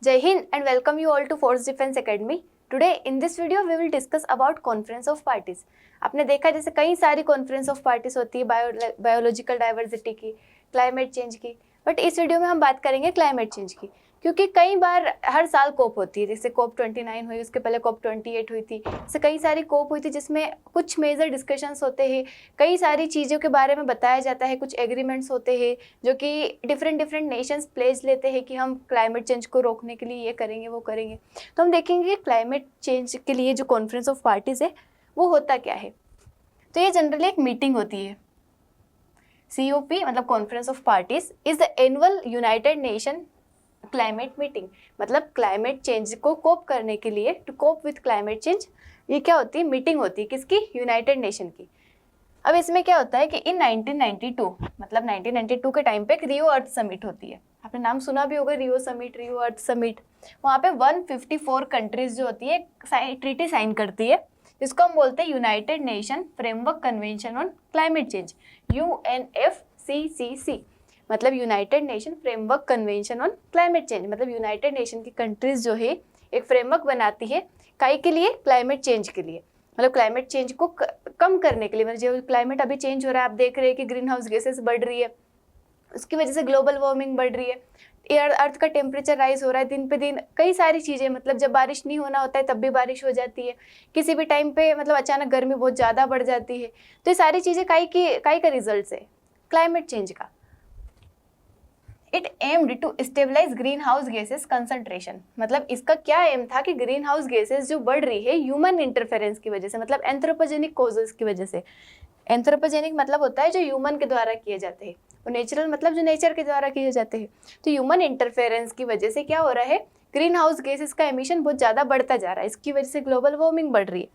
Jai Hind and welcome you all to Force Defense Academy. Today in this video we will discuss about conference of parties. आपने देखा जैसे कई सारी conference of parties होती है biological diversity की, climate change की, but इस वीडियो में हम बात करेंगे क्लाइमेट चेंज की, क्योंकि कई बार हर साल कोप होती है। जैसे कोप 29 हुई, उसके पहले कोप 28 हुई थी, जैसे कई सारी कोप हुई थी जिसमें कुछ मेजर डिस्कशंस होते हैं, कई सारी चीज़ों के बारे में बताया जाता है, कुछ एग्रीमेंट्स होते हैं जो कि डिफरेंट नेशंस प्लेज लेते हैं कि हम क्लाइमेट चेंज को रोकने के लिए ये करेंगे वो करेंगे। तो हम देखेंगे क्लाइमेट चेंज के लिए जो कॉन्फ्रेंस ऑफ पार्टीज़ है वो होता क्या है। तो ये जनरली एक मीटिंग होती है। COP मतलब conference of parties is the annual United Nation climate meeting. मतलब क्लाइमेट चेंज को कोप करने के लिए, to cope with climate change, ये क्या होती है, मीटिंग होती है किसकी, यूनाइटेड नेशन की। अब इसमें क्या होता है कि इन 1992 मतलब 1992 के टाइम पे एक रियो अर्थ समिट होती है। आपने नाम सुना भी होगा, रियो समिट, रियो अर्थ समिट। वहाँ पे 154 कंट्रीज जो होती है ट्रीटी साइन करती है, जिसको हम बोलते हैं United nation framework convention on climate change, UNFCCC। मतलब United nation framework convention on climate change, मतलब यूनाइटेड नेशन की कंट्रीज जो है एक फ्रेमवर्क बनाती है काई के लिए, क्लाइमेट चेंज के लिए। मतलब क्लाइमेट चेंज को कम करने के लिए, मतलब जो क्लाइमेट अभी चेंज हो रहा है, आप देख रहे हैं कि ग्रीन हाउस गैसेस बढ़ रही है, उसकी वजह से ग्लोबल वार्मिंग बढ़ रही है, अर्थ का टेम्परेचर राइज हो रहा है दिन पे दिन, कई सारी चीज़ें। मतलब जब बारिश नहीं होना होता है तब भी बारिश हो जाती है, किसी भी टाइम पे मतलब अचानक गर्मी बहुत ज़्यादा बढ़ जाती है। तो ये सारी चीज़ें काई का रिजल्ट है क्लाइमेट चेंज का। It aimed to stabilise greenhouse gases concentration. मतलब इसका क्या एम था कि ग्रीन हाउस गैसेस जो बढ़ रही है ह्यूमन इंटरफेरेंस की वजह से, मतलब एंथ्रोपोजेनिक कॉजेस की वजह से। एंथ्रोपोजेनिक मतलब होता है जो ह्यूमन के द्वारा किए जाते हैं, और नेचुरल मतलब जो नेचर के द्वारा किए जाते हैं। तो ह्यूमन इंटरफेरेंस की वजह से क्या हो रहा है, ग्रीन हाउस गैसेस का एमिशन बहुत ज़्यादा बढ़ता जा रहा है, इसकी वजह से ग्लोबल वार्मिंग बढ़ रही है।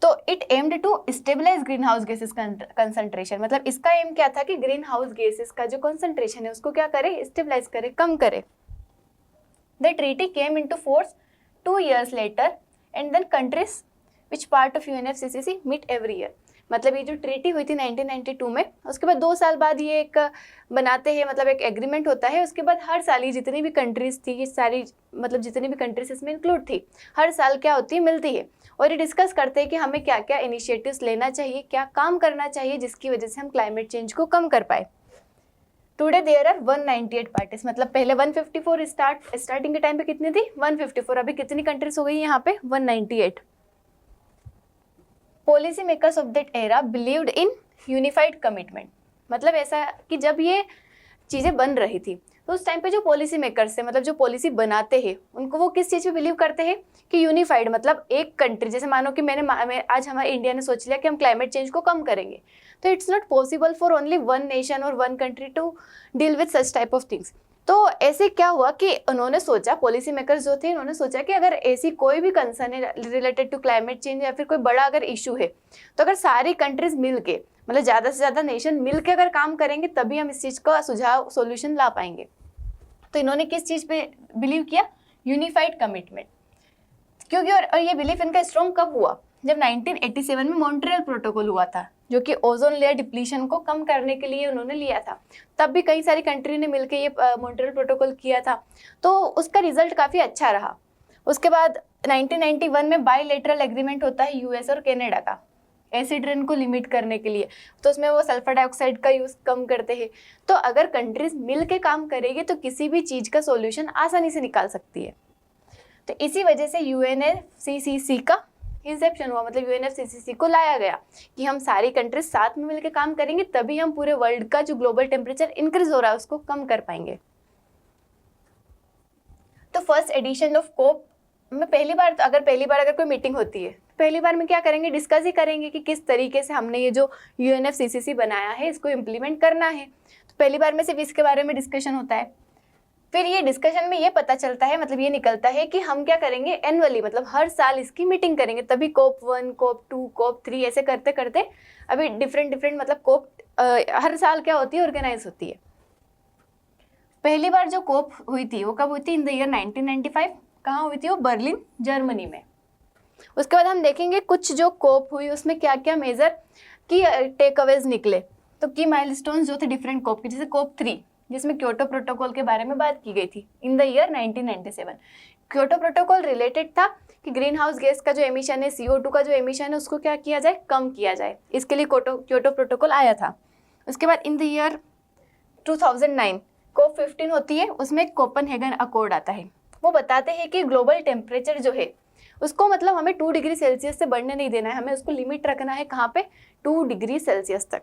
तो it aimed to stabilise greenhouse gases concentration. मतलब इसका एम क्या था कि ग्रीन हाउस गैसेस का जो कंसंट्रेशन है उसको क्या करे, स्टेबलाइज करे, कम करे। The treaty came into force 2 years later and then countries which part of UNFCCC meet every year. मतलब ये जो ट्रीटी हुई थी 1992 में, उसके बाद 2 साल बाद ये एक बनाते हैं, मतलब एक एग्रीमेंट होता है। उसके बाद हर साल ये जितनी भी कंट्रीज थी, ये सारी मतलब जितनी भी कंट्रीज इसमें इंक्लूड थी, हर साल क्या होती है, मिलती है, और ये डिस्कस करते हैं कि हमें क्या क्या इनिशिएटिव्स लेना चाहिए, क्या काम करना चाहिए जिसकी वजह से हम क्लाइमेट चेंज को कम कर पाए। Today there are 198 parties. मतलब पहले 154 स्टार्टिंग के टाइम पे कितनी थी, 154। अभी कितनी कंट्रीज हो गई यहाँ पे, 198। Policy makers of that era believed in unified commitment. मतलब ऐसा कि जब ये चीज़ें बन रही थी तो उस टाइम पे जो पॉलिसी मेकर्स थे, मतलब जो पॉलिसी बनाते हैं, उनको वो किस चीज़ पे बिलीव करते हैं कि यूनिफाइड, मतलब एक कंट्री। जैसे मानो कि आज हमारे इंडिया ने सोच लिया कि हम क्लाइमेट चेंज को कम करेंगे, तो it's not possible for only one nation और one country to deal with such type of things. तो ऐसे क्या हुआ कि उन्होंने सोचा, पॉलिसी मेकर्स जो थे, उन्होंने सोचा कि अगर ऐसी कोई भी कंसर्न है रिलेटेड टू क्लाइमेट चेंज या फिर कोई बड़ा अगर इशू है, तो अगर सारी कंट्रीज मिल के, मतलब ज़्यादा से ज़्यादा नेशन मिल के अगर काम करेंगे तभी हम इस चीज़ का सुझाव सोल्यूशन ला पाएंगे। तो इन्होंने किस चीज़ पे बिलीव किया, यूनिफाइड कमिटमेंट। क्योंकि और ये बिलीफ इनका स्ट्रॉन्ग कब हुआ, जब 1987 में मॉन्ट्रियल प्रोटोकॉल हुआ था, जो कि ओजोन लेयर डिप्लीशन को कम करने के लिए उन्होंने लिया था। तब भी कई सारी कंट्री ने मिलकर ये मॉन्ट्रियल प्रोटोकॉल किया था, तो उसका रिजल्ट काफ़ी अच्छा रहा। उसके बाद 1991 में बायलैटरल एग्रीमेंट होता है US और कनाडा का, एसिड रेन को लिमिट करने के लिए। तो उसमें वो सल्फर डाइऑक्साइड का यूज़ कम करते हैं। तो अगर कंट्रीज मिल के काम करेगी तो किसी भी चीज़ का सोल्यूशन आसानी से निकाल सकती है। तो इसी वजह से UNFCCC का इंसेप्शन हुआ, मतलब UNFCCC को लाया गया कि हम सारी कंट्रीज साथ में मिलकर काम करेंगे तभी हम पूरे वर्ल्ड का जो ग्लोबल टेम्परेचर इंक्रीज हो रहा है उसको कम कर पाएंगे। तो फर्स्ट एडिशन ऑफ कोप में पहली बार अगर कोई मीटिंग होती है, पहली बार में क्या करेंगे, डिस्कस ही करेंगे कि किस तरीके से हमने ये जो UNFCCC बनाया है इसको इम्प्लीमेंट करना है। तो पहली बार में सिर्फ इसके बारे में डिस्कशन होता है। फिर ये डिस्कशन में ये पता चलता है, मतलब ये निकलता है कि हम क्या करेंगे, एनुअली मतलब हर साल इसकी मीटिंग करेंगे। तभी कोप 1, कोप 2, कोप 3 ऐसे करते करते अभी डिफरेंट मतलब कोप हर साल क्या होती है, ऑर्गेनाइज होती है। पहली बार जो कोप हुई थी वो कब हुई थी, इन द ईयर 1995। कहाँ हुई थी वो, बर्लिन जर्मनी में। उसके बाद हम देखेंगे कुछ जो कोप हुई उसमें क्या क्या मेजर की टेक अवेज निकले। तो की माइलस्टोन्स जो थे डिफरेंट कोप के, जैसे कोप 3 जिसमें क्योटो प्रोटोकॉल के बारे में बात की गई थी in the year 1997। Kyoto protocol related था कि ग्रीन हाउस गैस का जो एमिशन है, CO2 का जो एमिशन है, उसको क्या किया जाए, कम किया जाए। इसके लिए क्योटो प्रोटोकॉल आया था। उसके बाद इन द ईयर 2009 COP15 होती है, उसमें कोपेनहेगन अकॉर्ड आता है। वो बताते हैं कि ग्लोबल टेम्परेचर जो है उसको मतलब हमें 2 डिग्री सेल्सियस से बढ़ने नहीं देना है, हमें उसको लिमिट रखना है कहाँ पे, 2 डिग्री सेल्सियस तक।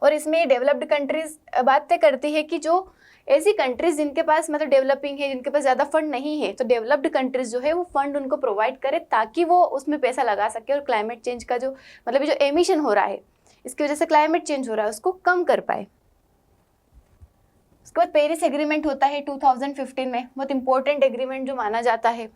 और इसमें डेवलप्ड कंट्रीज बातें करती है कि जो ऐसी कंट्रीज जिनके पास मतलब डेवलपिंग है, जिनके पास ज़्यादा फंड नहीं है, तो डेवलप्ड कंट्रीज जो है वो फंड उनको प्रोवाइड करे ताकि वो उसमें पैसा लगा सके और क्लाइमेट चेंज का जो मतलब जो एमिशन हो रहा है, इसकी वजह से क्लाइमेट चेंज हो रहा है, उसको कम कर पाए। उसके बाद पेरिस एग्रीमेंट होता है 2015 में, बहुत इंपॉर्टेंट एग्रीमेंट जो माना जाता है।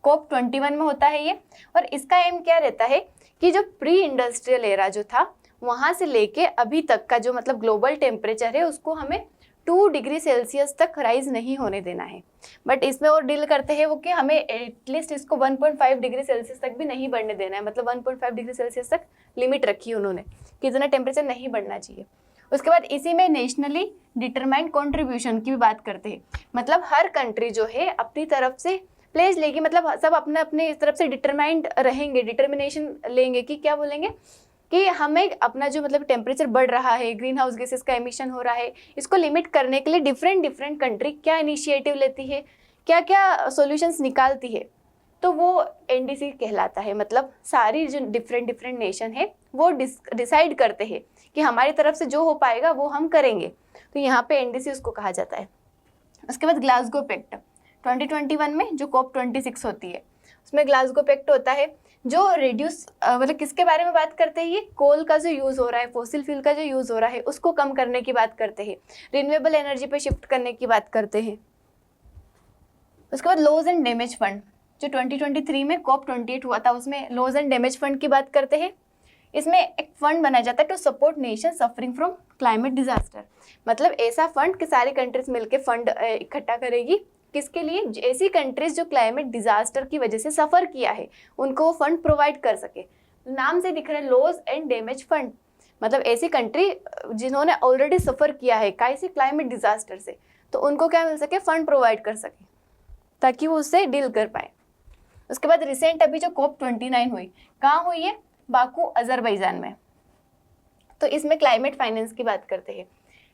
COP21 में होता है ये, और इसका एम क्या रहता है कि जो प्री इंडस्ट्रियल एरा जो था वहाँ से लेके अभी तक का जो मतलब ग्लोबल टेम्परेचर है उसको हमें 2 डिग्री सेल्सियस तक राइज नहीं होने देना है। बट इसमें और डील करते हैं वो कि हमें एटलीस्ट इसको 1.5 डिग्री सेल्सियस तक भी नहीं बढ़ने देना है, मतलब 1.5 डिग्री सेल्सियस तक लिमिट रखी है उन्होंने कि इतना टेम्परेचर नहीं बढ़ना चाहिए। उसके बाद इसी में नेशनली डिटरमाइंड कॉन्ट्रीब्यूशन की भी बात करते हैं, मतलब हर कंट्री जो है अपनी तरफ से प्लेज लेगी, मतलब सब अपने अपने इस तरफ से डिटरमाइंड रहेंगे, डिटर्मिनेशन लेंगे कि क्या बोलेंगे कि हमें अपना जो मतलब टेम्परेचर बढ़ रहा है, ग्रीन हाउस गैसेस का एमिशन हो रहा है, इसको लिमिट करने के लिए डिफरेंट कंट्री क्या इनिशिएटिव लेती है, क्या क्या सॉल्यूशंस निकालती है, तो वो NDC कहलाता है। मतलब सारी जो डिफरेंट नेशन है वो डिसाइड करते हैं कि हमारी तरफ से जो हो पाएगा वो हम करेंगे, तो यहाँ पे NDC उसको कहा जाता है। उसके बाद ग्लासगो पैक्ट 2021 में जो COP26 होती है, उसमें ग्लासगो पैक्ट होता है जो रिड्यूस मतलब किसके बारे में बात करते हैं, ये कोल का जो यूज़ हो रहा है, फॉसिल फ्यूल का जो यूज़ हो रहा है उसको कम करने की बात करते हैं, रिन्यूएबल एनर्जी पे शिफ्ट करने की बात करते हैं। उसके बाद लॉस एंड डैमेज फंड जो 2023 में COP28 हुआ था, उसमें लॉस एंड डैमेज फंड की बात करते हैं। इसमें एक फंड बनाया जाता है to support nation suffering from climate disaster, मतलब ऐसा फंड कि सारी कंट्रीज मिलकर फंड इकट्ठा करेगी, किसके लिए, ऐसी कंट्रीज जो क्लाइमेट डिजास्टर की वजह से सफ़र किया है उनको वो फंड प्रोवाइड कर सके। नाम से दिख रहा है लॉस एंड डैमेज फंड, मतलब ऐसी कंट्री जिन्होंने ऑलरेडी सफ़र किया है कैसे क्लाइमेट डिजास्टर से, तो उनको क्या मिल सके, फंड प्रोवाइड कर सके ताकि वो उससे डील कर पाए। उसके बाद रिसेंट अभी जो COP29 हुई, कहाँ हुई है, बाकू अजरबैजान में, तो इसमें क्लाइमेट फाइनेंस की बात करते हैं।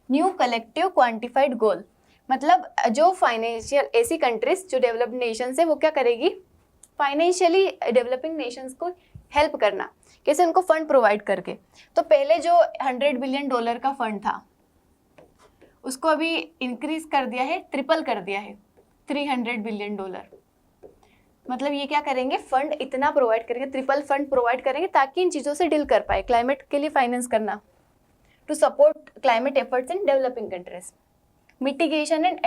न्यू कलेक्टिव क्वांटिफाइड गोल, मतलब जो फाइनेंशियल ऐसी कंट्रीज जो डेवलप्ड नेशंस है वो क्या करेगी, फाइनेंशियली डेवलपिंग नेशंस को हेल्प करना, कैसे, उनको फंड प्रोवाइड करके। तो पहले जो $100 बिलियन का फंड था उसको अभी इंक्रीज कर दिया है, ट्रिपल कर दिया है, $300 बिलियन। मतलब ये क्या करेंगे, फंड इतना प्रोवाइड करेंगे, ट्रिपल फंड प्रोवाइड करेंगे ताकि इन चीज़ों से डील कर पाए, क्लाइमेट के लिए फाइनेंस करना, to support climate efforts in developing countries. Mitigation and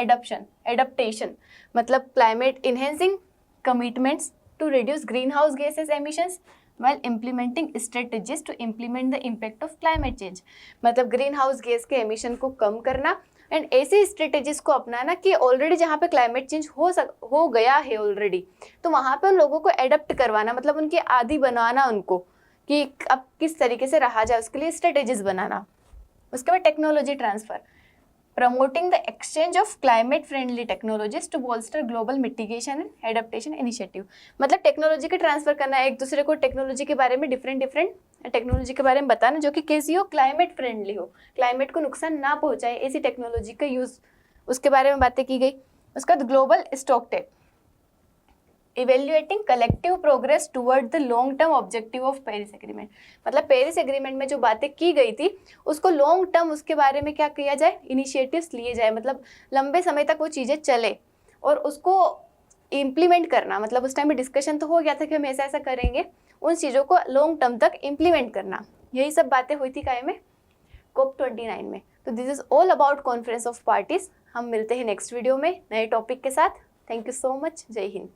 adaptation, मतलब climate enhancing commitments to reduce greenhouse gases emissions while implementing strategies to implement the impact of climate change, मतलब green house gas के emission को कम करना and ऐसी strategies को अपनाना कि already जहाँ पे क्लाइमेट चेंज हो गया है ऑलरेडी, तो वहाँ पे उन लोगों को एडप्ट करवाना, मतलब उनके आदी बनाना उनको कि अब किस तरीके से रहा जाए, उसके लिए स्ट्रेटेजीज बनाना। उसके बाद technology transfer, promoting the exchange of climate friendly technologies to bolster global mitigation and adaptation initiative, मतलब टेक्नोलॉजी के ट्रांसफर करना है एक दूसरे को, टेक्नोलॉजी के बारे में डिफरेंट टेक्नोलॉजी के बारे में बताना जो कि कैसी हो, क्लाइमेट फ्रेंडली हो, क्लाइमेट को नुकसान ना पहुंचाए, ऐसी टेक्नोलॉजी का यूज़, उसके बारे में बातें की गई। उसके बाद global stocktake, evaluating collective progress toward the long term objective of Paris agreement, मतलब पेरिस एग्रीमेंट में जो बातें की गई थी उसको लॉन्ग टर्म उसके बारे में क्या किया जाए, इनिशिएटिव्स लिए जाए, मतलब लंबे समय तक वो चीज़ें चले और उसको इम्प्लीमेंट करना, मतलब उस टाइम में डिस्कशन तो हो गया था कि हम ऐसा ऐसा करेंगे, उन चीज़ों को लॉन्ग टर्म तक इम्प्लीमेंट करना, यही सब बातें हुई थी काय में, COP29 में। तो this is all about conference of parties. हम मिलते हैं नेक्स्ट वीडियो में नए टॉपिक के साथ। Thank you so much. जय हिंद।